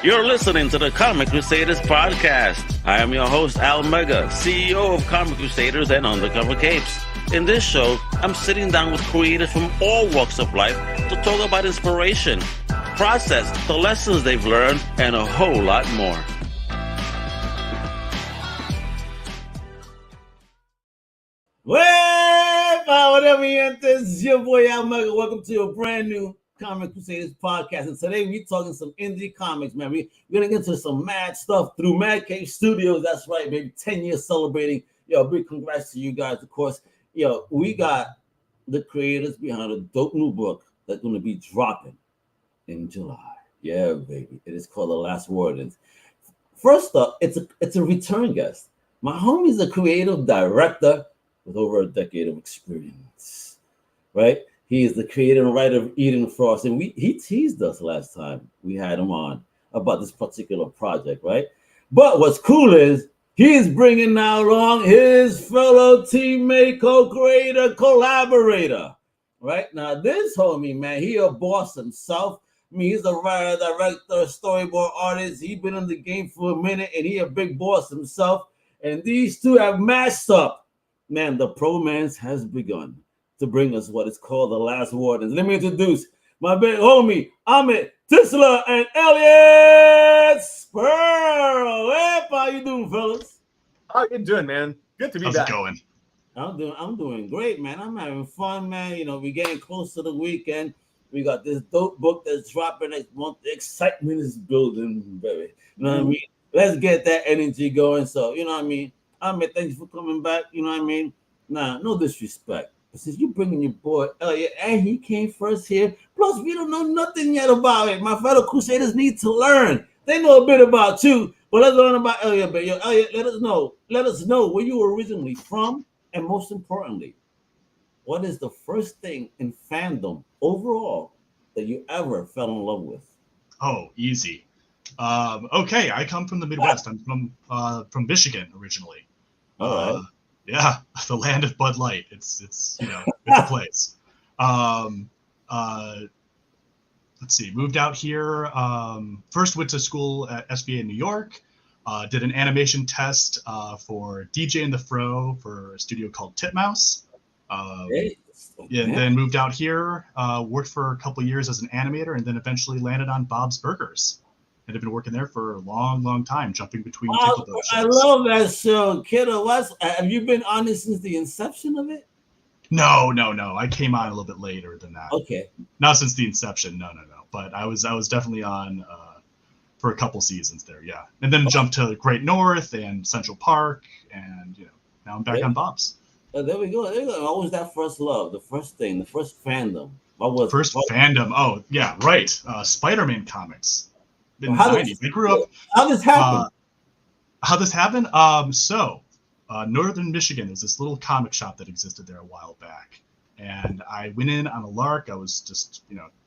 You're listening to the Comic Crusaders podcast. I am your host, Al Mega, CEO of Comic Crusaders and Undercover Capes. In this show, I'm sitting down with creators from all walks of life to talk about inspiration, process, the lessons they've learned, and a whole lot more. Well, whatever you enter, this is your boy Al Mega. Welcome to a brand new Comic Crusaders podcast. And today we're talking some indie comics, man. We're going to get into some mad stuff through Mad Cave Studios. That's right, baby. 10 years celebrating. Yo, big congrats to you guys, of course. Yo, we got the creators behind a dope new book that's going to be dropping in July. Yeah, baby. It is called The Last Wardens. First up, it's a return guest. My homie's a creative director with over a decade of experience, right? He is the creator and writer of Eden Frost, and he teased us last time we had him on about this particular project, right? But what's cool is he is bringing now along his fellow teammate, co-creator, collaborator, right? Now this homie, man, he a boss himself. I mean, he's a writer, director, storyboard artist. He's been in the game for a minute, and he a big boss himself. And these two have matched up. Man, the bromance has begun to bring us what is called The Last Wardens. Let me introduce my big homie, Amit Tishler and Elliot Sperl. Hey, how you doing, fellas? How you doing, man? Good to be back. How's it going? I'm doing great, man. I'm having fun, man. You know, we're getting close to the weekend. We got this dope book that's dropping next month. The excitement is building, baby. You know what I mean? Let's get that energy going. So, you know what I mean? Amit, thanks for coming back. You know what I mean? Nah, no disrespect. But since you bringing your boy Elliot, and he came first here, plus we don't know nothing yet about it. My fellow Crusaders need to learn. They know a bit about you, but let's learn about Elliot. But yo, Elliot, let us know where you were originally from, and most importantly, what is the first thing in fandom overall that you ever fell in love with? Oh, easy. Okay, I come from the Midwest. I'm from Michigan originally. All right. Yeah, the land of Bud Light. It's you know, it's a place. Let's see. Moved out here. First went to school at SBA in New York. Did an animation test for DJ in the Fro for a studio called Titmouse. Yeah, and then moved out here. Worked for a couple years as an animator, and then eventually landed on Bob's Burgers. And have been working there for a long, long time, jumping between Tickle Bill shows. I love that show, kiddo. Have you been on it since the inception of it? No. I came on a little bit later than that. Okay. Not since the inception. No. But I was definitely on for a couple seasons there, yeah. And then jumped to Great North and Central Park, and now I'm back on Bob's. There we go. What was that first love? The first thing, the first fandom. Fandom. Oh, yeah, right. Spider-Man comics. In the 90s. I grew up. How this happened? Northern Michigan, there's this little comic shop that existed there a while back. And I went in on a lark. I was just,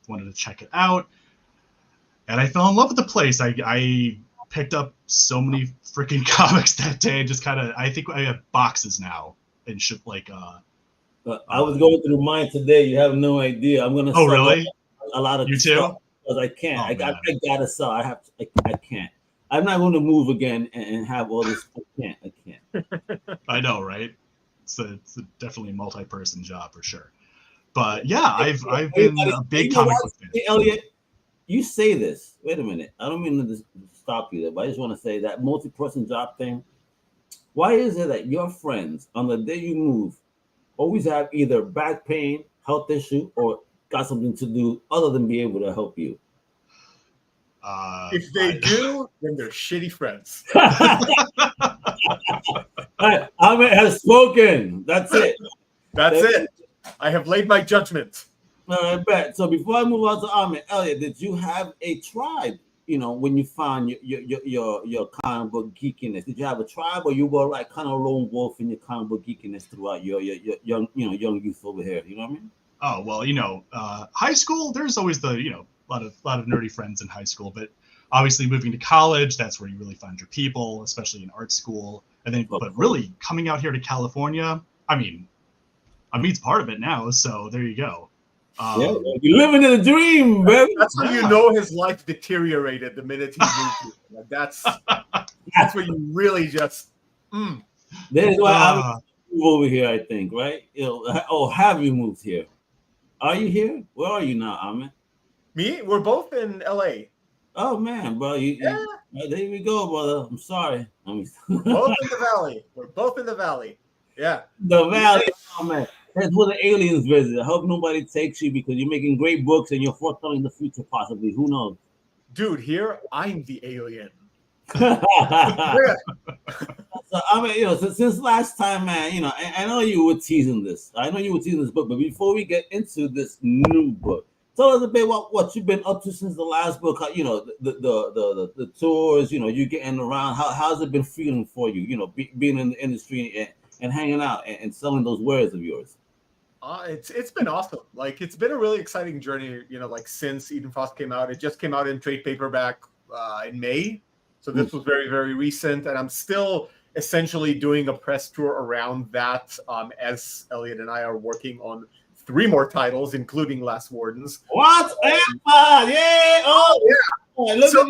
wanted to check it out. And I fell in love with the place. I picked up so many freaking comics that day. Just kind of, I think I have boxes now and shit like. I was going through mine today. You have no idea. I'm gonna. Oh, really? A lot of you too. Stuff. I can't. I gotta sell. I can't. I'm not going to move again and have all this. I can't. I know, right? It's definitely a multi-person job for sure. But yeah, I've been a big comic book fan. Hey, Elliot, you say this. Wait a minute. I don't mean to stop you there, but I just want to say that multi-person job thing. Why is it that your friends on the day you move always have either back pain, health issue, or got something to do other than be able to help you? If they do, then they're shitty friends. Amit has spoken. That's it. That's it. I have laid my judgment. All right, bet. So before I move on to Amit, Elliot, did you have a tribe? When you found your comic book geekiness, did you have a tribe, or you were like kind of lone wolf in your comic book geekiness throughout your young youth over here? You know what I mean? Oh well, high school. There's always the a lot of nerdy friends in high school, but obviously moving to college, that's where you really find your people, especially in art school. And then, but really coming out here to California, I mean, Amit's part of it now, so there you go. Yeah, you're living in a dream, baby. That's how you know his life deteriorated the minute he moved here. That's where you really just. That is why I'm over here, I think, right? Have you moved here? Are you here? Where are you now, Amit? Me? We're both in LA. Oh man, bro, there we go, brother. I'm sorry. Both in the valley. We're both in the valley. Yeah. The valley. Oh man, that's where the aliens visit. I hope nobody takes you because you're making great books and you're forthcoming in the future, possibly. Who knows? Dude, here I'm the alien. So, I mean, since last time, man, I know you were teasing this. I know you were teasing this book, but before we get into this new book, tell us a bit about what you've been up to since the last book. The tours. You getting around. How's it been feeling for you? Being in the industry and hanging out and selling those wares of yours. It's been awesome. Like it's been a really exciting journey. Since Eden Frost came out, it just came out in trade paperback in May. So this was very, very recent, and I'm still essentially doing a press tour around that as Elliot and I are working on 3 more titles, including Last Wardens. What? Yeah! Oh, yeah! So,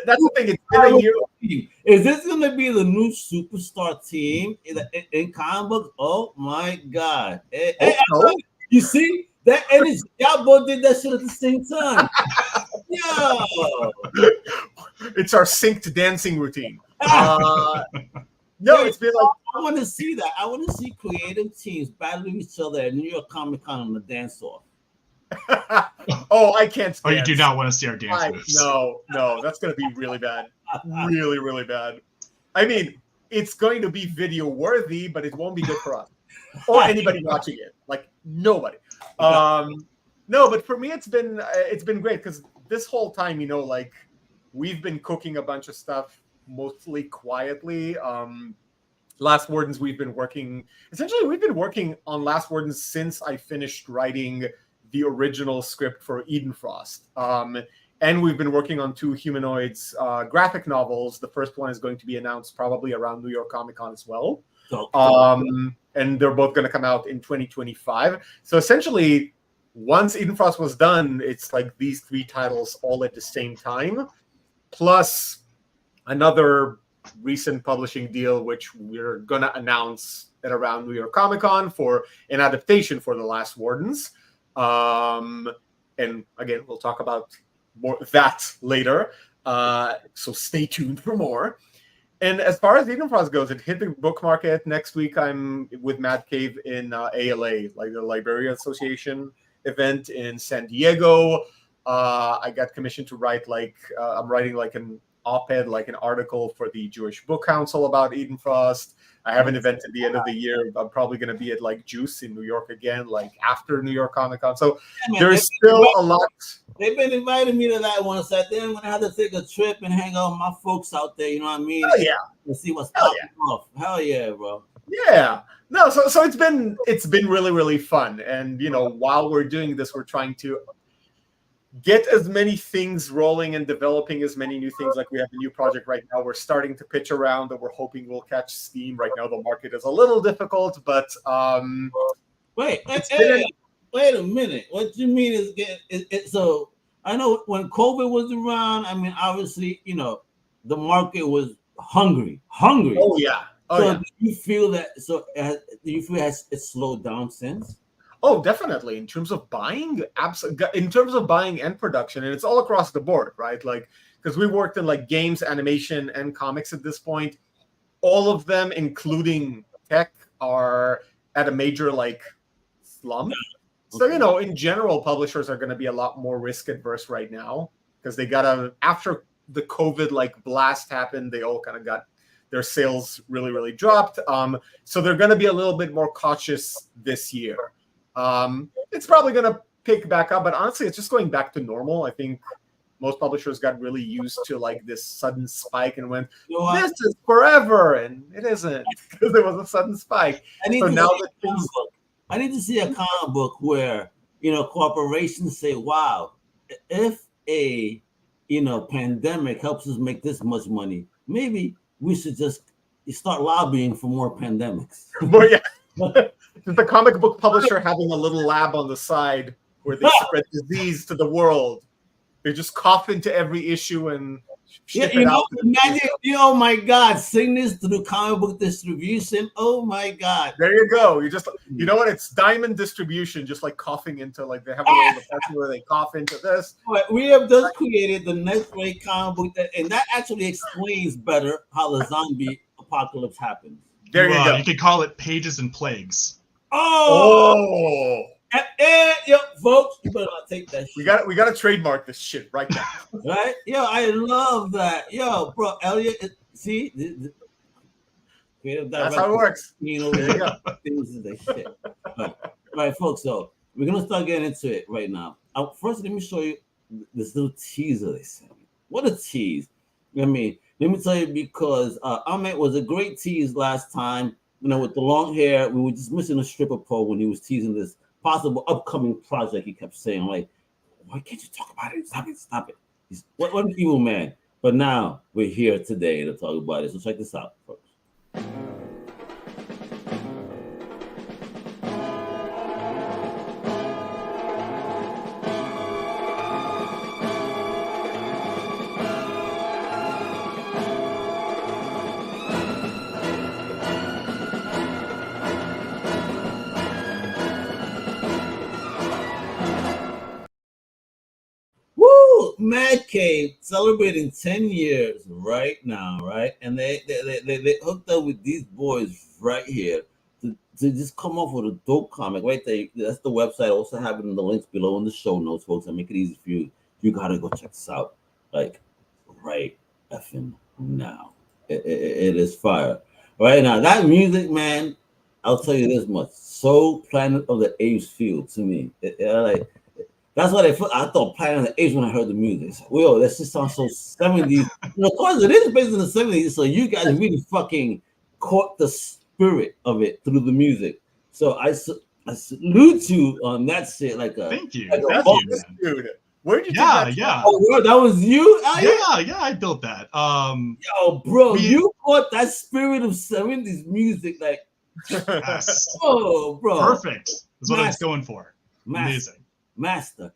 that's the thing. It's been a year. Is this going to be the new superstar team in comic books? Oh my God! You see that energy? Y'all both did that shit at the same time. Yo! It's our synced dancing routine. No, it's been like I want to see that. I want to see creative teams battling each other at New York Comic Con on the dance off. Oh, I can't stand. Oh, you do not want to see our dance moves. No, that's going to be really bad. Really, really bad. I mean, it's going to be video worthy, but it won't be good for us or anybody watching it. Like nobody. No, but for me, it's been great because this whole time, we've been cooking a bunch of stuff mostly quietly. Last Wardens, we've been working on Last Wardens since I finished writing the original script for Eden Frost. And we've been working on 2 Humanoids graphic novels. The first one is going to be announced probably around New York Comic Con as well. And they're both going to come out in 2025. So essentially, once Eden Frost was done, it's like these 3 titles all at the same time, plus another recent publishing deal, which we're going to announce at around New York Comic Con for an adaptation for The Last Wardens. And again, we'll talk about more that later. So stay tuned for more. And as far as Eden Frost goes, it hit the book market. Next week, I'm with Mad Cave in ALA, like the Librarian Association event in San Diego. I got commissioned to write I'm writing an op-ed, an article for the Jewish Book Council about Eden Frost. I have an event at the end of the year. I'm probably going to be at Juice in New York again, after New York Comic Con. So there's still a lot. They've been inviting me to that one. So then I'm going to have to take a trip and hang out with my folks out there. You know what I mean? Hell yeah. And see what's popping off. Hell yeah, bro. Yeah. No, so it's been really, really fun. And, while we're doing this, we're trying to get as many things rolling and developing as many new things. Like we have a new project right now. We're starting to pitch around that we're hoping will catch steam. Right now, the market is a little difficult, but wait a minute. What you mean is so I know when COVID was around, I mean, obviously, the market was hungry. Oh yeah. Do you feel that? So do you feel it's slowed down since? Oh, definitely. In terms of buying, absolutely. In terms of buying and production, and it's all across the board, right? Because we worked in games, animation, and comics at this point. All of them, including tech, are at a major slump. Okay. So in general, publishers are going to be a lot more risk adverse right now because they after the COVID blast happened, they all kind of got their sales really, really dropped. So they're going to be a little bit more cautious this year. It's probably going to pick back up, but honestly, it's just going back to normal. I think most publishers got really used to this sudden spike and went, this is forever, and it isn't because there was a sudden spike. I need to see a comic book where corporations say, "Wow, if a pandemic helps us make this much money, maybe we should just start lobbying for more pandemics." Well, yeah. The comic book publisher having a little lab on the side where they spread disease to the world. They just cough into every issue and ship it out. Imagine, oh my God, sing this through comic book distribution. Oh my God. There you go. You know what? It's diamond distribution, just like coughing into, like they have a little department where they cough into this. We have just created the next great comic book, and that actually explains better how the zombie apocalypse happens. There you go. You could call it Pages and Plagues. Oh. Yo, folks, you better not take that shit. We got to trademark this shit right now. Right? Yo, I love that. Yo, bro, Elliot, see? That's how it works. There you go. Things is the shit. Right, folks, so we're going to start getting into it right now. First, let me show you this little teaser they sent me. What a tease. Let me tell you, because Amit was a great tease last time. You know, with the long hair, we were just missing a stripper pole when he was teasing this possible upcoming project. He kept saying, like, why can't you talk about it? Stop it. He's what an evil man. But now we're here today to talk about it. So check this out, folks. Mad Cave celebrating 10 years right now, right? And they hooked up with these boys right here to just come off with a dope comic right there. That's the website. I also have it in the links below in the show notes, folks. I make it easy for you. You gotta go check this out, like right effing now. It is fire right now. That music, man. I'll tell you this much: so Planet of the Apes feel to me. Like. That's what I thought Planet of the Apes when I heard the music. It's like, whoa, that just sounds so 70s. You know, of course, it is based in the 70s, so you guys really fucking caught the spirit of it through the music. So I salute you on that shit. Thank you. That's dude. Where did you yeah. Oh, that was you? Yeah, I built that. Yo, bro, you caught that spirit of 70s music. Like, yes. Oh, bro. Perfect. That's what I was going for. Amazing. Master.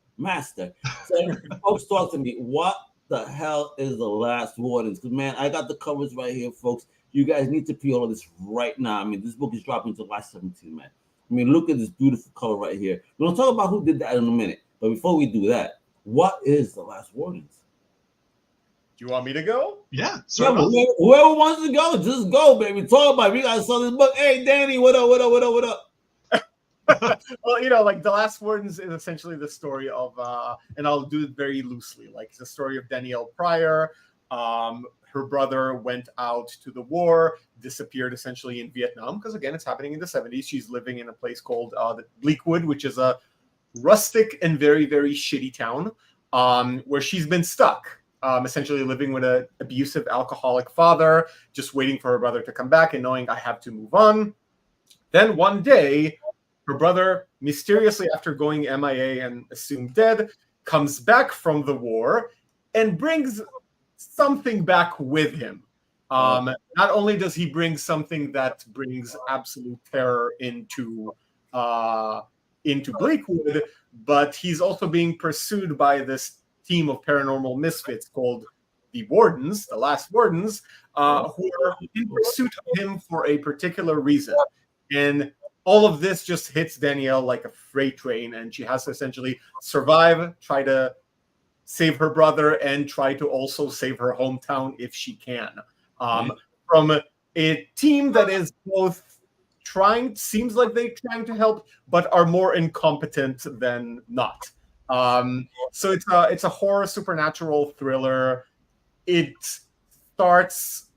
So folks, talk to me. What the hell is the Last Wardens? Because, man, I got the covers right here, folks. You guys need to pre-order this right now. I mean, this book is dropping July 17th, man. I mean, look at this beautiful cover right here. We're going to talk about who did that in a minute. But before we do that, what is the Last Wardens? Do you want me to go? Yeah. Whoever wants to go, just go, baby. Talk about it. We got to sell this book. Hey, Danny, what up? Well, you know, like The Last Wardens is essentially the story of, and I'll do it very loosely, like it's the story of Danielle Pryor. Her brother went out to the war, disappeared essentially in Vietnam, because again, it's happening in the 70s. She's living in a place called Bleakwood, which is a rustic and very, very shitty town, where she's been stuck, essentially living with an abusive alcoholic father, just waiting for her brother to come back and knowing I have to move on. Then one day, her brother, mysteriously after going MIA and assumed dead, comes back from the war and brings something back with him. Not only does he bring something that brings absolute terror into Bleakwood, but he's also being pursued by this team of paranormal misfits called the Wardens, the Last Wardens, who are in pursuit of him for a particular reason. And all of this just hits Danielle like a freight train, and she has to essentially survive, try to save her brother, and try to also save her hometown if she can. From a team that is both seems like they're trying to help, but are more incompetent than not. So it's a horror supernatural thriller. It starts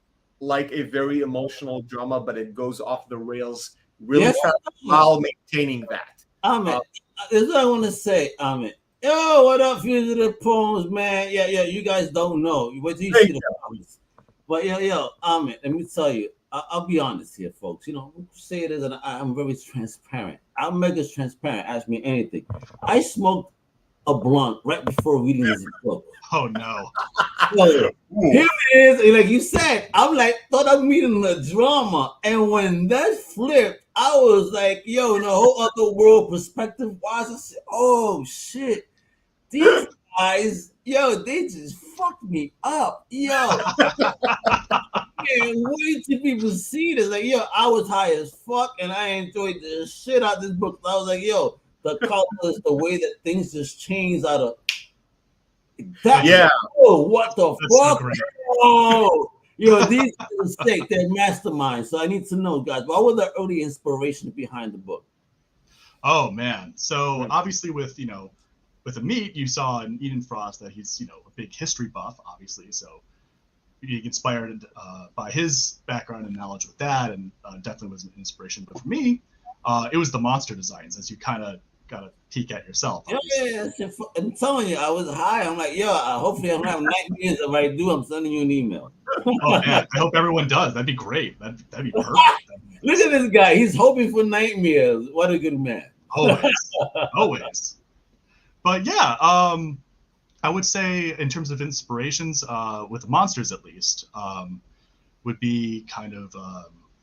like a very emotional drama, but it goes off the rails really fast while maintaining that. Amit, this is what I want to say, Amit. Yo, what up, Fugitive Poems, man? Yeah, you guys don't know. Wait till you see the comments. But yo, Amit, let me tell you, I'll be honest here, folks. You know, Crusaders, and I'm very transparent. I'm mega transparent. Ask me anything. I smoked a blunt right before reading this book. Oh no! So, here it is. Like you said, I'm like thought I'm reading a drama, and when that flipped, I was like, yo, in a whole other world perspective wise, I said, oh shit, these guys, yo, they just fucked me up, yo. And way too people see this. Like, yo, I was high as fuck, and I enjoyed the shit out of this book. I was like, yo, the colors, the way that things just changed out of that. Yeah. Oh, what the That's so fuck? great. Oh, yo, these are mistakes. They're masterminds. So I need to know, guys, what was the early inspiration behind the book? Oh man. So obviously with Amit, you saw in Eden Frost that he's a big history buff, obviously. So being inspired by his background and knowledge with that, and definitely was an inspiration. But for me, it was the monster designs, as you kind of got to peek at yourself. Yeah, I'm telling you, I was high. I'm like, yo, hopefully I'm having nightmares. If I do, I'm sending you an email. Oh man, I hope everyone does. That'd be great. That'd be perfect. Look at this guy. He's hoping for nightmares. What a good man. Always. But yeah, I would say in terms of inspirations, with the monsters at least, would be kind of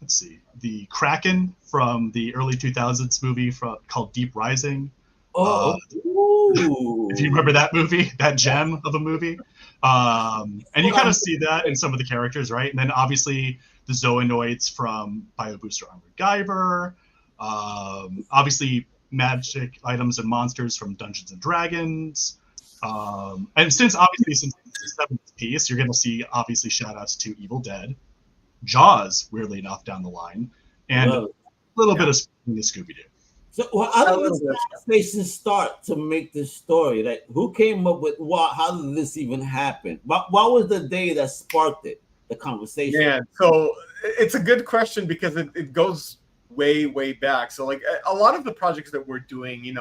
let's see, the Kraken from the early 2000s movie called Deep Rising. If you remember that movie, that gem of a movie. And you kind of see that in some of the characters, right? And then obviously the Zoonoids from BioBooster Armored Guyver. Obviously magic items and monsters from Dungeons and Dragons. And since it's the 7th piece, you're going to see obviously shout outs to Evil Dead, Jaws, weirdly enough, down the line, and a little bit of Scooby-Doo. So how did this conversation start to make this story? Like, who came up with what? How did this even happen? What was the day that sparked it, the conversation? Yeah, so it's a good question because it goes way, way back. So like a lot of the projects that we're doing,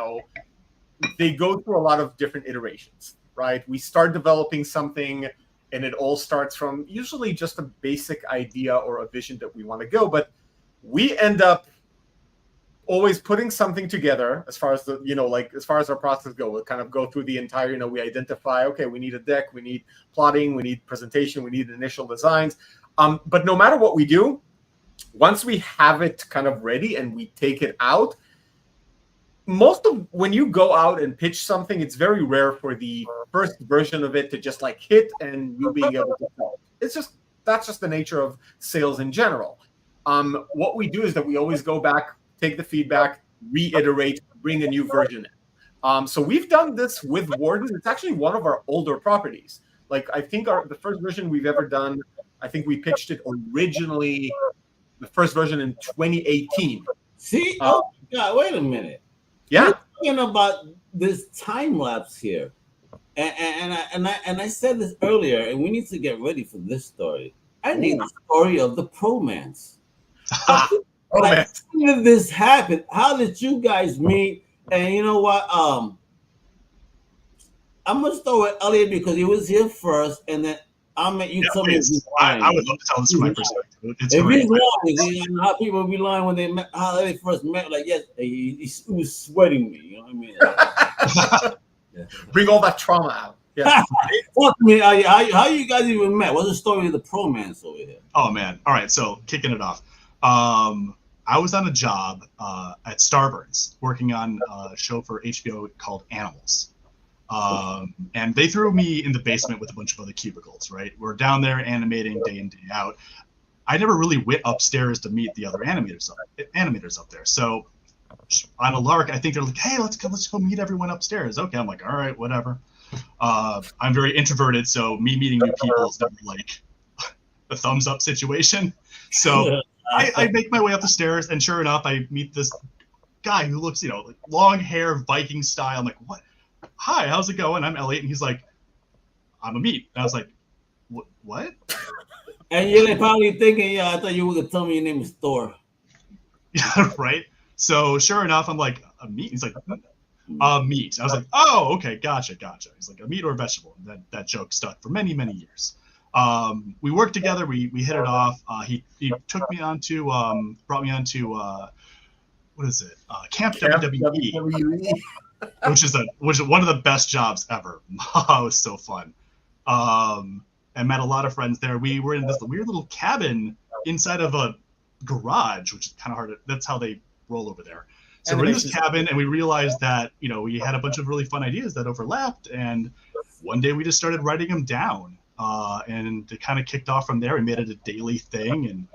they go through a lot of different iterations, right? We start developing something and it all starts from usually just a basic idea or a vision that we want to go, but we end up always putting something together as far as as far as our process goes. We'll kind of go through the entire, we identify, okay, we need a deck, we need plotting, we need presentation, we need initial designs. But no matter what we do, once we have it kind of ready and we take it out, when you go out and pitch something, it's very rare for the first version of it to just like hit and you being able to sell. That's just the nature of sales in general. What we do is that we always go back, take the feedback, reiterate, bring a new version in. So we've done this with Wardens. It's actually one of our older properties. Like I think the first version we've ever done, I think we pitched it originally, the first version in 2018. See, oh my God, wait a minute. Yeah, we're talking about this time lapse here, and I said this earlier, and we need to get ready for this story. I need the story of the Promance. How did this happen? How did you guys meet? And you know what? I'm gonna start with Elliot because he was here first, and then I met you. Tell me if he's lying. I would love to tell this from my perspective. It's if great. he's lying, you know how people be lying when they met, how they first met. Like, yes, he was sweating me. You know what I mean? Bring all that trauma out. Yeah. Talk to me. How you guys even met? What's the story of the Promance over here? Oh man! All right, so kicking it off. I was on a job at Starburns working on a show for HBO called Animals. And they threw me in the basement with a bunch of other cubicles, right? We're down there animating day in, day out. I never really went upstairs to meet the other animators up there. So on a lark, I think they're like, hey, let's go meet everyone upstairs. Okay, I'm like, all right, whatever. I'm very introverted, so me meeting new people is never like a thumbs up situation. So I make my way up the stairs, and sure enough, I meet this guy who looks, like long hair, Viking style. I'm like, what? Hi, how's it going? I'm Elliot. And he's like, I'm Amit. And I was like, what? And you're probably thinking, yeah, I thought you were going to tell me your name was Thor. Yeah, right? So sure enough, I'm like, Amit? He's like, meat. I was like, oh, okay, gotcha. He's like, a meat or a vegetable. And that joke stuck for many, many years. We worked together. We hit it off. He took me onto, brought me onto, what is it? Camp WWE. which is one of the best jobs ever. It was so fun. I met a lot of friends there. We were in this weird little cabin inside of a garage, which is kind of hard. That's how they roll over there. So we're in this cabin, and we realized that, you know, we had a bunch of really fun ideas that overlapped, and one day we just started writing them down, and it kind of kicked off from there. We made it a daily thing, and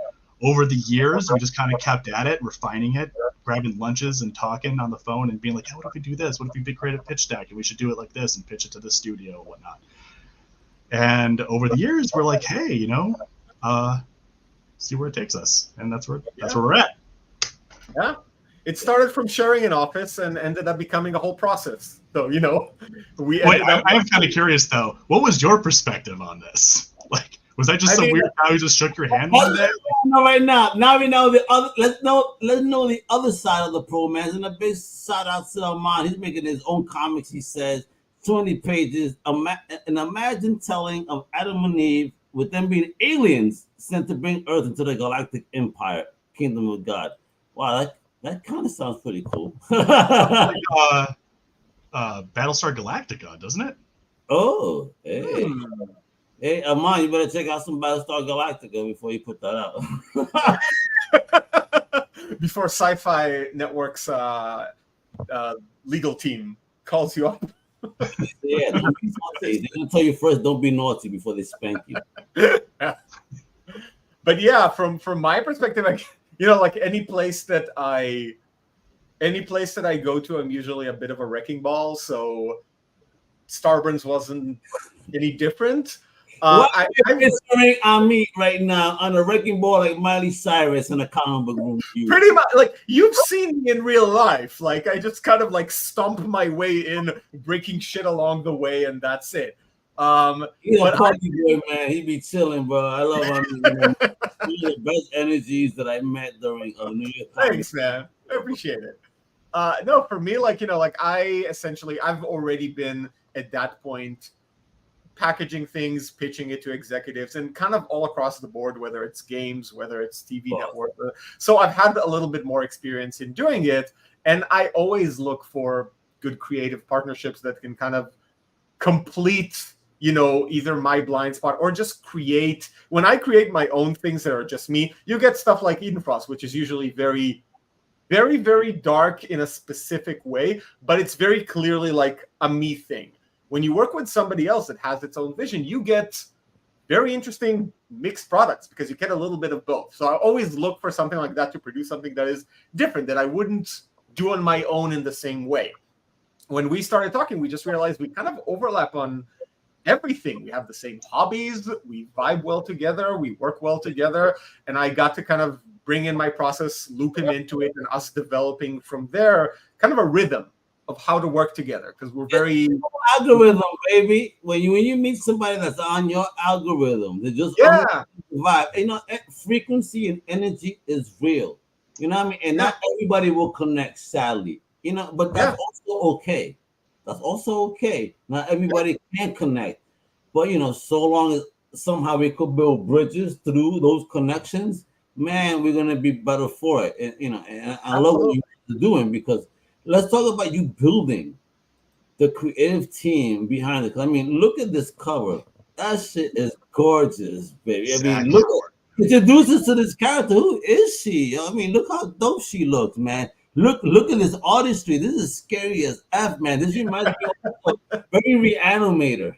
over the years, we just kind of kept at it, refining it, grabbing lunches and talking on the phone and being like, hey, what if we do this? What if we create a pitch deck and we should do it like this and pitch it to the studio and whatnot? And over the years, we're like, hey, you know, see where it takes us. And that's where we're at. Yeah. It started from sharing an office and ended up becoming a whole process. So, you know, I am kind of curious, though. What was your perspective on this? Like, was that just weird how you just shook your hand one day? No, right now. Now we know the other. Let's know the other side of the bromance. And a big shout out to Armand. He's making his own comics. He says 20 pages. An imagined telling of Adam and Eve, with them being aliens sent to bring Earth into the galactic empire, kingdom of God. Wow, that kind of sounds pretty cool. Like, Battlestar Galactica, doesn't it? Oh, hey. Hey, Amon, you better check out some Battlestar Galactica before you put that out. Before Sci-Fi Network's legal team calls you up. Yeah, don't be naughty. They're going to tell you first, don't be naughty before they spank you. But yeah, from my perspective, you know, like any place that I go to, I'm usually a bit of a wrecking ball. So Starburns wasn't any different. I'm picturing Amit right now on a wrecking ball like Miley Cyrus in a comic book room. Pretty much, like you've seen me in real life. Like I just kind of like stomp my way in, breaking shit along the way, and that's it. He's a party boy, man. He be chilling, bro. I love him. He's the best energies that I met during New Year's. Thanks, man. I appreciate it. No, for me, like, you know, like I've already been at that point packaging things, pitching it to executives, and kind of all across the board, whether it's games, whether it's TV network. So I've had a little bit more experience in doing it, and I always look for good creative partnerships that can kind of complete, you know, either my blind spot or just create. When I create my own things that are just me, you get stuff like Eden Frost, which is usually very, very, very dark in a specific way, but it's very clearly like a me thing. When you work with somebody else that has its own vision, you get very interesting mixed products because you get a little bit of both. So I always look for something like that to produce something that is different, that I wouldn't do on my own in the same way. When we started talking, we just realized we kind of overlap on everything. We have the same hobbies, we vibe well together, we work well together, and I got to kind of bring in my process, loop him into it, and us developing from there kind of a rhythm of how to work together, because we're very algorithm, baby. When you meet somebody that's on your algorithm, they just vibe. You know, frequency and energy is real. You know what I mean? And not everybody will connect, sadly. You know, but that's also okay. That's also okay. Not everybody can connect, but you know, so long as somehow we could build bridges through those connections, man, we're gonna be better for it. And you know, and I love what you're doing, because let's talk about you building the creative team behind it. I mean, look at this cover. That shit is gorgeous, baby. I mean, look, introduce us to this character. Who is she? I mean, look how dope she looks, man. Look at this artistry. This is scary as F, man. This reminds me of very Reanimator.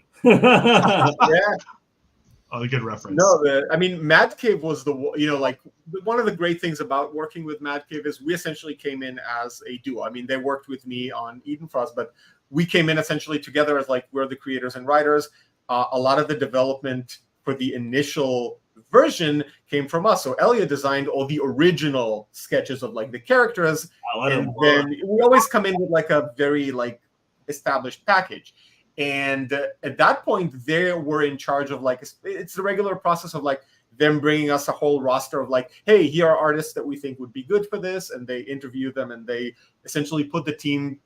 Oh, a good reference. No, I mean, Mad Cave was like one of the great things about working with Mad Cave is we essentially came in as a duo. I mean, they worked with me on Eden Frost, but we came in essentially together as like, we're the creators and writers. A lot of the development for the initial version came from us. So Elliot designed all the original sketches of like the characters, and then we always come in with like a very like established package. And at that point, they were in charge of like, it's the regular process of like them bringing us a whole roster of like, hey, here are artists that we think would be good for this. And they interview them and they essentially put the team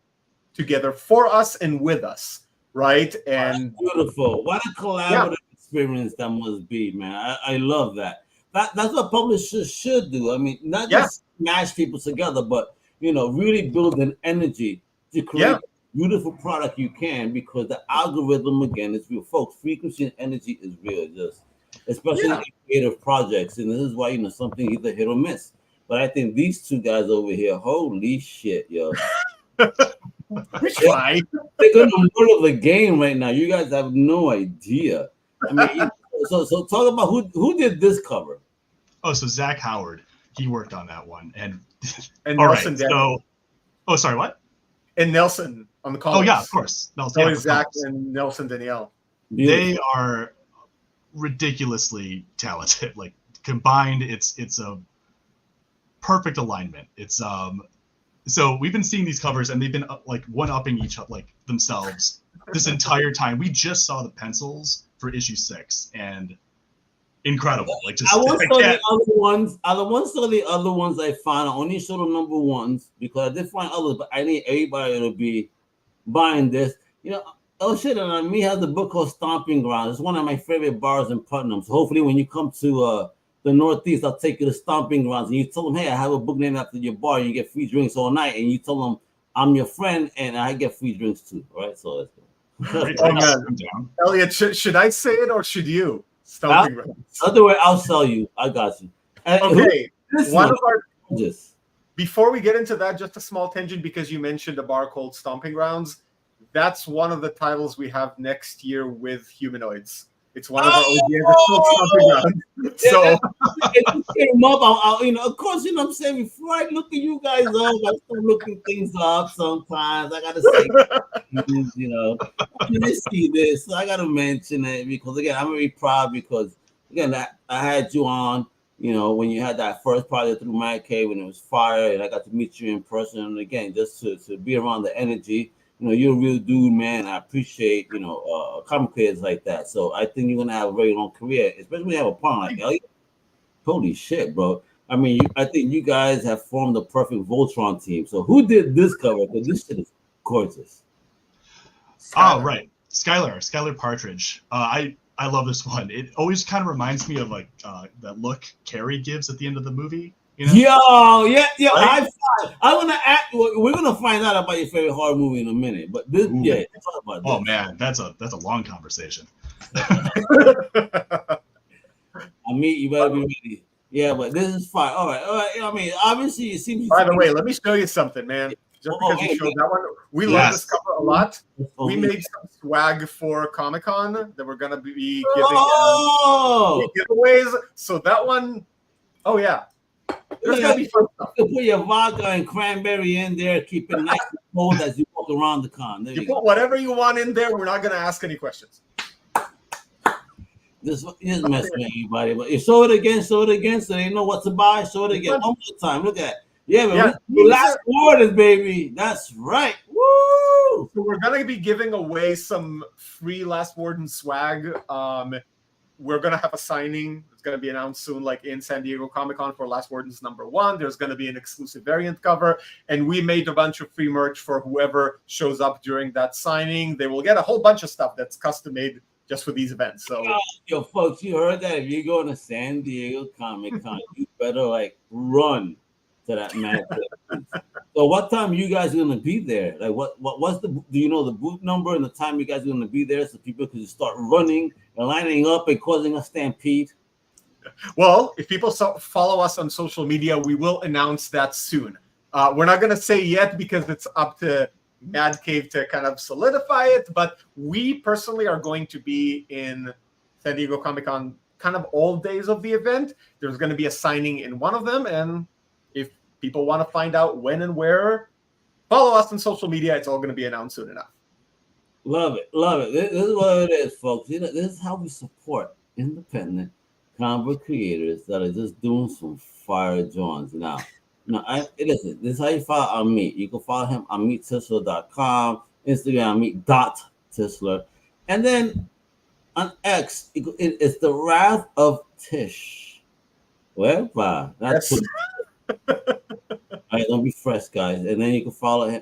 together for us and with us. Right. And beautiful. What a collaborative experience that must be, man. I love that. That's what publishers should do. I mean, not just smash people together, but, you know, really build an energy to create beautiful product you can, because the algorithm again is real, folks. Frequency and energy is real. Just especially in creative projects. And this is why, something either hit or miss. But I think these two guys over here, holy shit, yo. We try. They're in the middle of the game right now. You guys have no idea. I mean, so talk about who did this cover. Oh, so Zach Howard, he worked on that one, and Nelson. Right, sorry, what? And Nelson on the colors. Oh yeah, of course. Nelson, Zach and Nelson Danielle. They are ridiculously talented. Like combined, it's a perfect alignment. It's so we've been seeing these covers, and they've been like one-upping each like themselves this entire time. We just saw the pencils for issue 6, and incredible. Like just I won't show the other ones. I won't show the other ones I found. I only show the number ones because I did find others, but I need everybody to be buying this. Oh shit! And on me has a book called Stomping Grounds. It's one of my favorite bars in Putnam. So hopefully, when you come to the Northeast, I'll take you to Stomping Grounds, and you tell them, "Hey, I have a book named after your bar. You get free drinks all night." And you tell them, "I'm your friend, and I get free drinks too." All right, so let's go. Oh man, Elliot, should I say it or should you? Stomping Grounds. Other way, I'll sell you. I got you. Okay, before we get into that, just a small tangent because you mentioned a bar called Stomping Grounds. That's one of the titles we have next year with humanoids. It's one of our OGs called Stomping Grounds. So if you came up, of course, what I'm saying, before I look at you guys up, I start looking things up sometimes. I gotta say, I see this, so I gotta mention it because again, I'm very proud because again, I had you on, when you had that first project through Mad Cave when it was fire, and I got to meet you in person, and again, just to be around the energy. You're a real dude, man. I appreciate, comic creators like that. So I think you're gonna have a very long career, especially when you have a partner like Elliot. Holy shit, bro. I mean, I think you guys have formed the perfect Voltron team. So who did this cover? Because this shit is gorgeous. Oh, right. Skylar Partridge. I love this one. It always kind of reminds me of like that look Carrie gives at the end of the movie. Yo, yeah. Right? We're gonna find out about your favorite horror movie in a minute, but this, talk about this. Oh man, that's a long conversation. You better be ready. Yeah, but this is fine. All right. I mean, obviously, it seems. By the way, let me show you something, man. Just because you showed that one, we love this cover a lot. We made some swag for Comic-Con that we're gonna be giving giveaways. So that one, there's gonna be fun stuff. You put your vodka and cranberry in there, keep it nice and cold as you walk around the con. You put whatever you want in there. We're not gonna ask any questions. This is messing with everybody, but you show it again, so they know what to buy. Show it again, one more time. Look at that. Last Wardens, baby. That's right. Woo! So we're gonna be giving away some free Last Wardens swag. We're gonna have a signing. It's gonna be announced soon, like in San Diego Comic-Con for Last Wardens #1. There's gonna be an exclusive variant cover, and we made a bunch of free merch for whoever shows up during that signing. They will get a whole bunch of stuff that's custom made just for these events. So, yo, folks, you heard that? If you're going to San Diego Comic-Con, you better run to that mad. So, what time you guys are gonna be there? Like, what's the? Do you know the booth number and the time you guys are gonna be there, so people can start running and lining up and causing a stampede? Well, if people follow us on social media, we will announce that soon. We're not gonna say yet because it's up to Mad Cave to kind of solidify it, but we personally are going to be in San Diego Comic-Con kind of all days of the event. There's going to be a signing in one of them, and if people want to find out when and where, follow us on social media. It's all going to be announced soon enough. Love it. This is what it is, folks. This is how we support independent comic creators that are just doing some fire drawings now. Listen, this is how you follow Amit. You can follow him on AmitTishler.com, Instagram, Amit.Tishler. And then on X, it's the Wrath of Tish. Wherever. That's all right, don't be fresh, guys. And then you can follow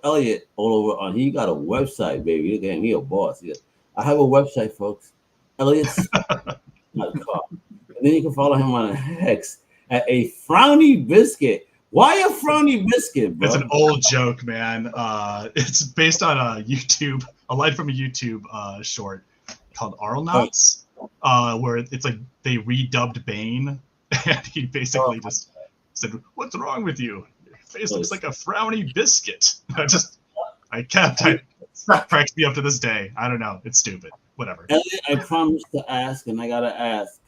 Elliot all over on. He got a website, baby. Look at him, he a boss. I have a website, folks. Elliot's.com. And then you can follow him on X at a frowny biscuit. Why a frowny biscuit, bro? It's an old joke, man. It's based on a line from a YouTube short called Arlnauts. where it's like they redubbed Bane, and he basically just said, "What's wrong with you? Your face looks like a frowny biscuit." I kept. It cracks me up to this day. I don't know. It's stupid. Whatever. Elliot, I promised to ask, and I gotta ask.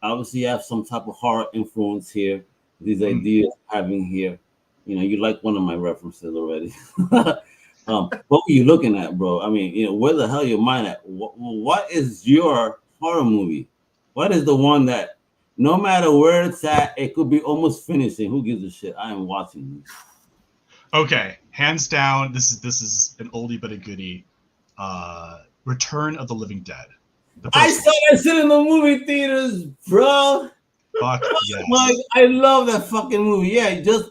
Obviously, you have some type of horror influence here. These ideas having here. You know, you like one of my references already. What were you looking at, bro? I mean, you know, where the hell your mind at? What is your horror movie? What is the one that, no matter where it's at, it could be almost finishing? Who gives a shit? I am watching this. Okay, hands down, this is an oldie but a goodie. Return of the Living Dead. I saw that shit in the movie theaters, bro. Fuck yes. Like, I love that fucking movie. Yeah, just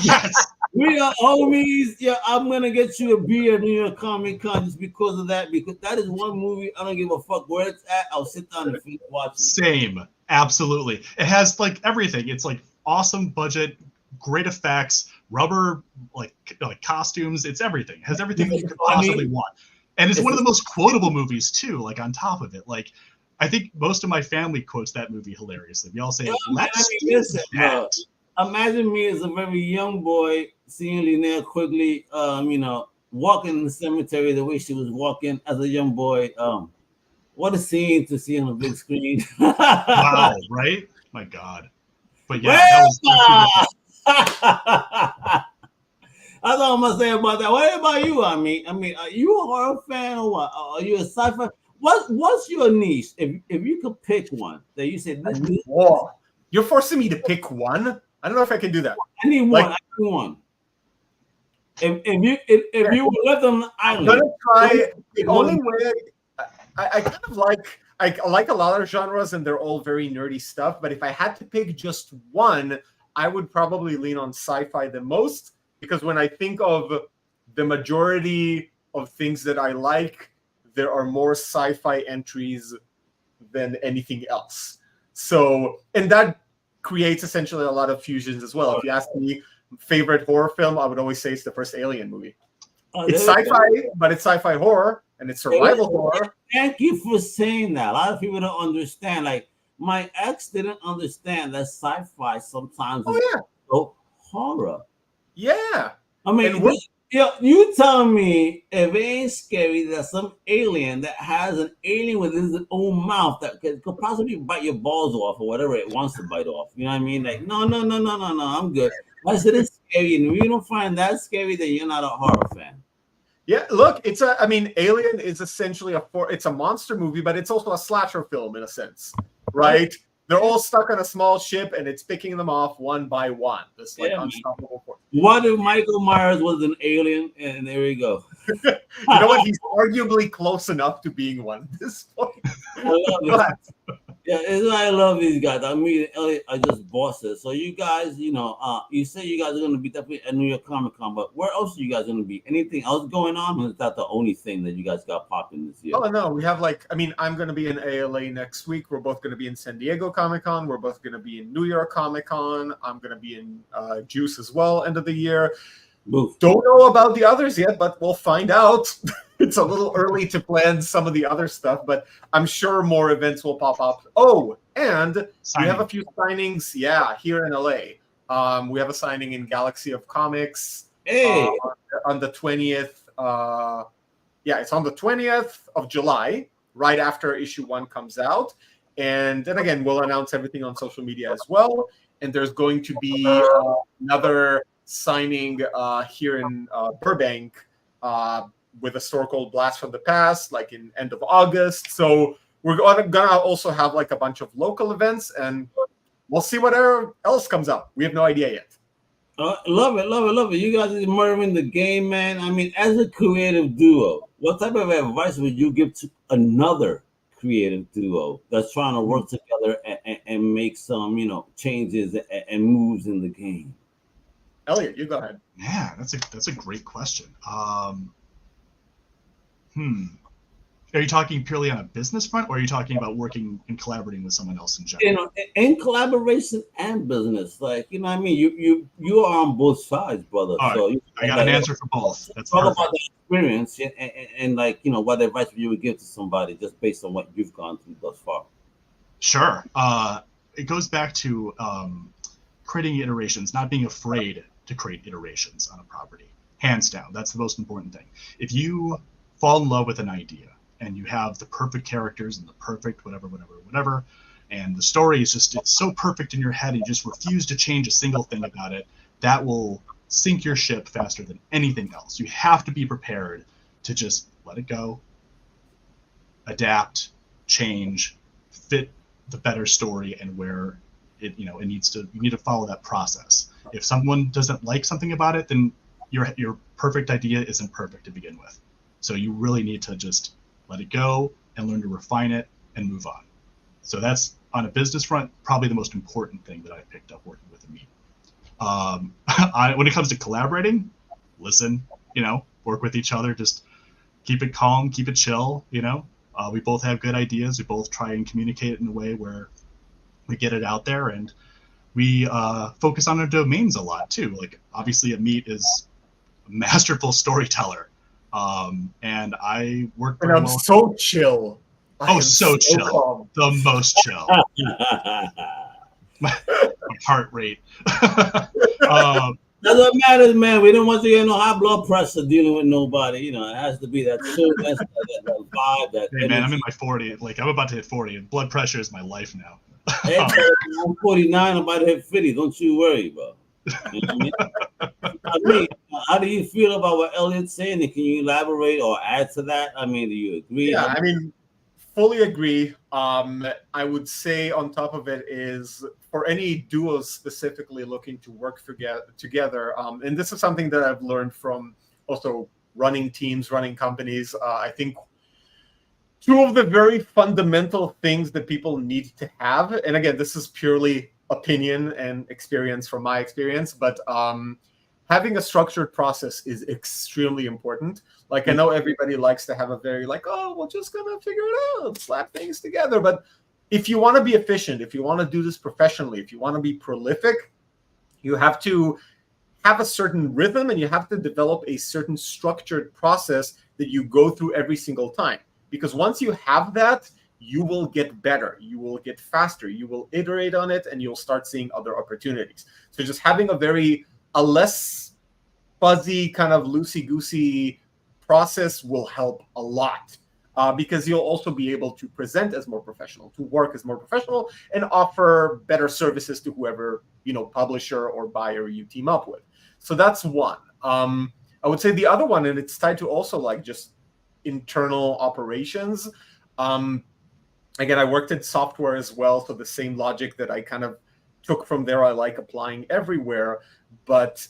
Yes. We are homies. Yeah, I'm gonna get you a beer at New York Comic Con just because of that. Because that is one movie I don't give a fuck where it's at. I'll sit down and watch it. Same, absolutely. It has like everything. It's like awesome budget, great effects, rubber like costumes. It's everything. It has everything you could possibly want. And it's one of the most quotable movies too. Like on top of it, like I think most of my family quotes that movie hilariously. We all say, "Let's do that." Imagine me as a very young boy seeing Linnea Quigley, walking in the cemetery the way she was walking as a young boy. What a scene to see on the big screen! Wow, right? My God. But yeah, that's all I'm gonna say about that. What about you? I mean, are you a horror fan or what? Are you a sci-fi? What's your niche? If you could pick one that you said, you're forcing me to pick one. I don't know if I can do that. I need one. I need one. If you were left on the island, I'm gonna try. The only way I kind of like a lot of genres, and they're all very nerdy stuff. But if I had to pick just one, I would probably lean on sci-fi the most, because when I think of the majority of things that I like, there are more sci-fi entries than anything else. So, and that creates essentially a lot of fusions as well. If you ask me favorite horror film, I would always say it's the first Alien movie. It's sci-fi, but it's sci-fi horror, and it's survival horror. Thank you for saying that. A lot of people don't understand. Like, my ex didn't understand that sci-fi sometimes is horror. Yeah. I mean, you tell me if it ain't scary that some alien that has an alien within its own mouth that could possibly bite your balls off or whatever it wants to bite off. You know what I mean? Like, no, I'm good. I said it's scary, and if you don't find that scary, then you're not a horror fan. Yeah, look, Alien is essentially it's a monster movie, but it's also a slasher film in a sense, right? They're all stuck on a small ship, and it's picking them off one by one. This unstoppable force. What if Michael Myers was an alien? And there we go. You know what? He's arguably close enough to being one at this point. I love it. Yeah, it's why I love these guys. I mean, Elliot, I just bossed it. So you guys, you say you guys are going to be definitely at New York Comic Con, but where else are you guys going to be? Anything else going on? Or is that the only thing that you guys got popping this year? Oh, no. We have I'm going to be in ALA next week. We're both going to be in San Diego Comic Con. We're both going to be in New York Comic Con. I'm going to be in Juice as well, end of the year. Oof. Don't know about the others yet, but we'll find out. It's a little early to plan some of the other stuff, but I'm sure more events will pop up. Oh, and we have a few signings, here in LA. We have a signing in Galaxy of Comics on the 20th. It's on the 20th of July, right after issue 1 comes out. And then again, we'll announce everything on social media as well. And there's going to be another signing here in Burbank with a store called Blast from the Past, like in end of August. So we're gonna also have like a bunch of local events, and we'll see whatever else comes up. We have no idea yet. Love it. You guys are murdering the game, man. I mean, as a creative duo, what type of advice would you give to another creative duo that's trying to work together and make some, changes and moves in the game? Elliot, you go ahead. Yeah, that's a great question. Are you talking purely on a business front, or are you talking about working and collaborating with someone else in general? In collaboration and business, like what I mean. You are on both sides, brother. All So right. I got an answer for both. That's talk perfect. about the experience and like what advice you would give to somebody just based on what you've gone through thus far. Sure. It goes back to creating iterations, not being afraid to create iterations on a property. Hands down, that's the most important thing. If you fall in love with an idea and you have the perfect characters and the perfect whatever, and the story is just, it's so perfect in your head and you just refuse to change a single thing about it, that will sink your ship faster than anything else. You have to be prepared to just let it go, adapt, change, fit the better story and where it needs to. You need to follow that process. If someone doesn't like something about it, then your perfect idea isn't perfect to begin with. So you really need to just let it go and learn to refine it and move on. So that's, on a business front, probably the most important thing that I picked up working with Amit. When it comes to collaborating, listen, work with each other, just keep it calm, keep it chill, we both have good ideas. We both try and communicate it in a way where we get it out there, and we focus on our domains a lot too. Like, obviously Amit is a masterful storyteller. And I work very and I'm well. so chill. So chill. Calm. The most chill. my heart rate. That's what matters, man. We don't want to get no high blood pressure dealing with nobody. It has to be that chillness, that vibe, that hey, man, I'm in my 40s. Like, I'm about to hit 40, and blood pressure is my life now. Hey, I'm 49. I'm about to hit 50. Don't you worry, bro. You know what I mean? How do you feel about what Elliot's saying? And can you elaborate or add to that? I mean, do you agree? Yeah, I mean, fully agree. I would say on top of it is for any duos specifically looking to work together, and this is something that I've learned from also running teams, running companies. I think two of the very fundamental things that people need to have, and again, this is purely opinion and experience from my experience, but having a structured process is extremely important. Like, I know everybody likes to have a very we're just gonna figure it out, slap things together. But if you want to be efficient, if you want to do this professionally, if you want to be prolific, you have to have a certain rhythm and you have to develop a certain structured process that you go through every single time. Because once you have that, you will get better, you will get faster, you will iterate on it, and you'll start seeing other opportunities. So just having a less fuzzy, kind of loosey-goosey process will help a lot, because you'll also be able to present as more professional, to work as more professional, and offer better services to whoever, publisher or buyer you team up with. So that's one. I would say the other one, and it's tied to also just internal operations. Again, I worked in software as well, so the same logic that I kind of took from there, I like applying everywhere. But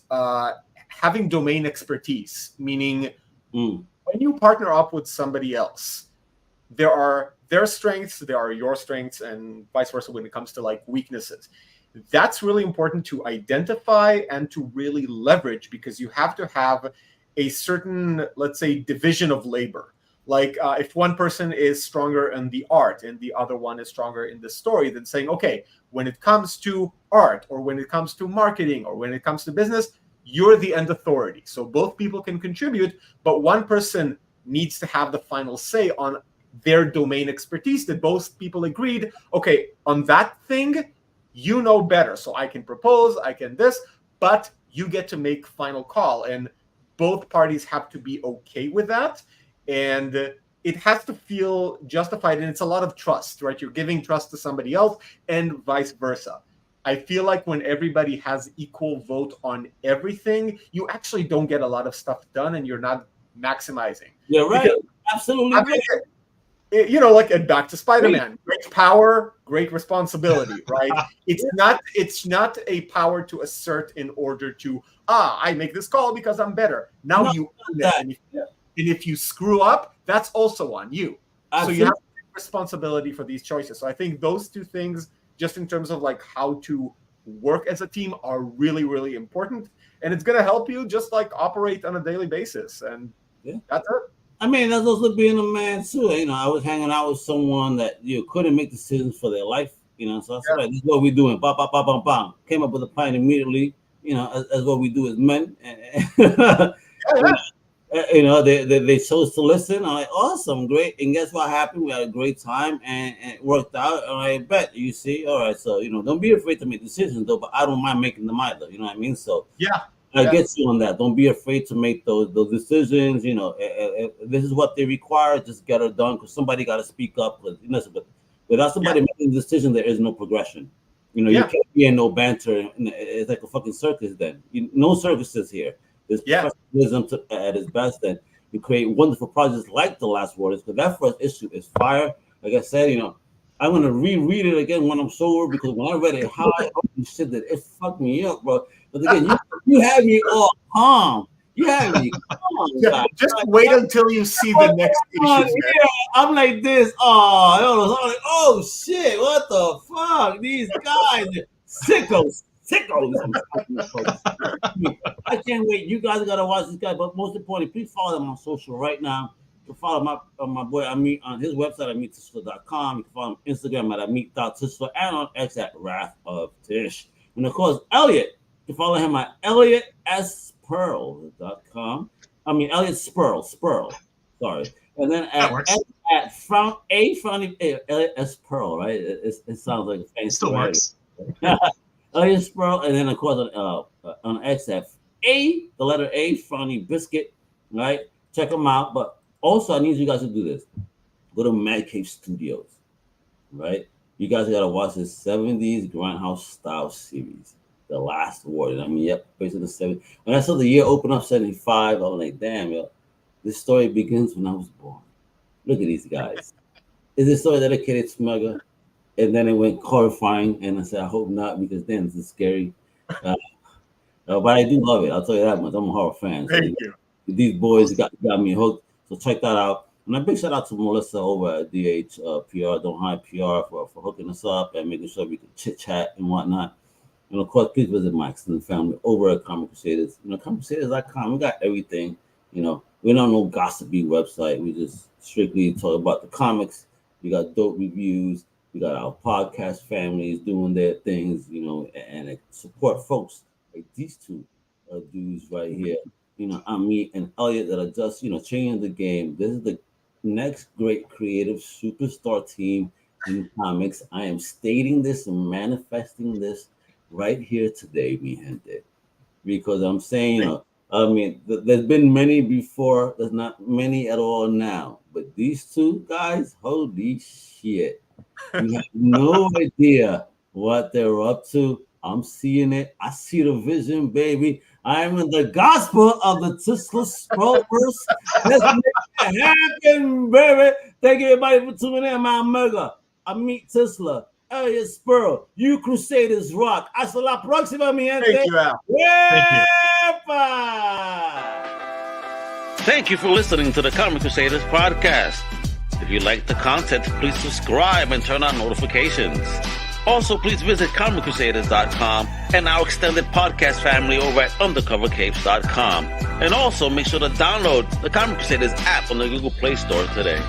having domain expertise, meaning when you partner up with somebody else, there are their strengths, there are your strengths, and vice versa when it comes to weaknesses. That's really important to identify and to really leverage, because you have to have a certain, let's say, division of labor. If one person is stronger in the art and the other one is stronger in the story, then saying, okay, when it comes to art or when it comes to marketing or when it comes to business, you're the end authority. So both people can contribute, but one person needs to have the final say on their domain expertise that both people agreed, okay, on that thing, you know better. So I can propose, I can this, but you get to make final call. And both parties have to be okay with that. And it has to feel justified. And it's a lot of trust, right? You're giving trust to somebody else and vice versa. I feel like when everybody has equal vote on everything, you actually don't get a lot of stuff done and you're not maximizing. You're right. Absolutely right. Back to Spider-Man, great power, great responsibility, right? It's not a power to assert in order to, I make this call because I'm better. Now you own it. And if you screw up, that's also on you. So you have to take responsibility for these choices. So I think those two things, just in terms of how to work as a team, are really, really important. And it's going to help you just operate on a daily basis. And that's it. I mean, that's also being a man too. You know, I was hanging out with someone that couldn't make decisions for their life. You know, so I said, right, this is what we're doing. Bam, bam, bam, bam, bam. Came up with a plan immediately. You know, as what we do as men. You know, they chose to listen. I'm like, awesome, great. And guess what happened? We had a great time and it worked out. And I bet, you see, all right. So, you know, don't be afraid to make decisions though, but I don't mind making them either. You know what I mean? So I get you on that. Don't be afraid to make those decisions. You know, this is what they require. Just get it done because somebody got to speak up. Listen, but without somebody making the decision, there is no progression. You know, you can't be in no banter. It's like a fucking circus then. No circuses here. There's professionalism at its best, and you create wonderful projects like The Last Wardens, because that first issue is fire. Like I said, you know, I'm going to reread it again when I'm sober, because when I read it high, holy shit, that it fucked me up, bro. But again, you have me all calm. You have me calm. Just wait until you see the next issue. Yeah, I'm like this. Oh, shit, what the fuck? These guys are sickos. I can't wait. You guys gotta watch this guy, but most importantly, please follow him on social right now. You can follow my boy Amit on his website, AmitTishler.com. You can follow him on Instagram at Amit.Tishler and on X at Wrath of Tish. And of course, Elliot, you can follow him at ElliotSperl.com. I mean Elliot Sperl. Sorry. And then at Elliot S. Pearl, right? It sounds like a fancy. Still works. Elliot Sperl, and then of course on XF the letter A, Frowny Biscuit, right? Check them out. But also, I need you guys to do this. Go to Mad Cave Studios, right? You guys gotta watch this 70s Grindhouse style series, The Last Wardens. I mean, based on the 70s. When I saw the year open up 75, I was like, damn, yo, this story begins when I was born. Look at these guys. Is this story dedicated to Mega? And then it went horrifying, and I said, I hope not, because then this is scary. But I do love it. I'll tell you that much. I'm a horror fan. Thank you. These boys got me hooked. So check that out. And a big shout out to Melissa over at DHPR, Don't Hide PR, for hooking us up and making sure we can chit chat and whatnot. And of course, please visit my extended family over at Comic Crusaders. You know, comiccrusaders.com. We got everything. You know, we're not no gossipy website. We just strictly talk about the comics. We got dope reviews. We got our podcast families doing their things, you know, and support folks like these two dudes right here. You know, Amit and Elliot that are just, you know, changing the game. This is the next great creative superstar team in comics. I am stating this and manifesting this right here today, mi gente, because I'm saying, you know, I mean, there's been many before. There's not many at all now. But these two guys, holy shit. You have no idea what they're up to. I'm seeing it. I see the vision, baby. I am in the gospel of the Tishler Spellverse. Let's make it happen, baby. Thank you, everybody, for tuning in. My Mega, Amit Tishler, Elliot Sperl. You Crusaders rock. Hasta la próxima, mi gente. Thank you, Al. Thank you for listening to the Comic Crusaders podcast. If you like the content, please subscribe and turn on notifications. Also, please visit comiccrusaders.com and our extended podcast family over at undercovercapes.com. And also, make sure to download the Comic Crusaders app on the Google Play Store today.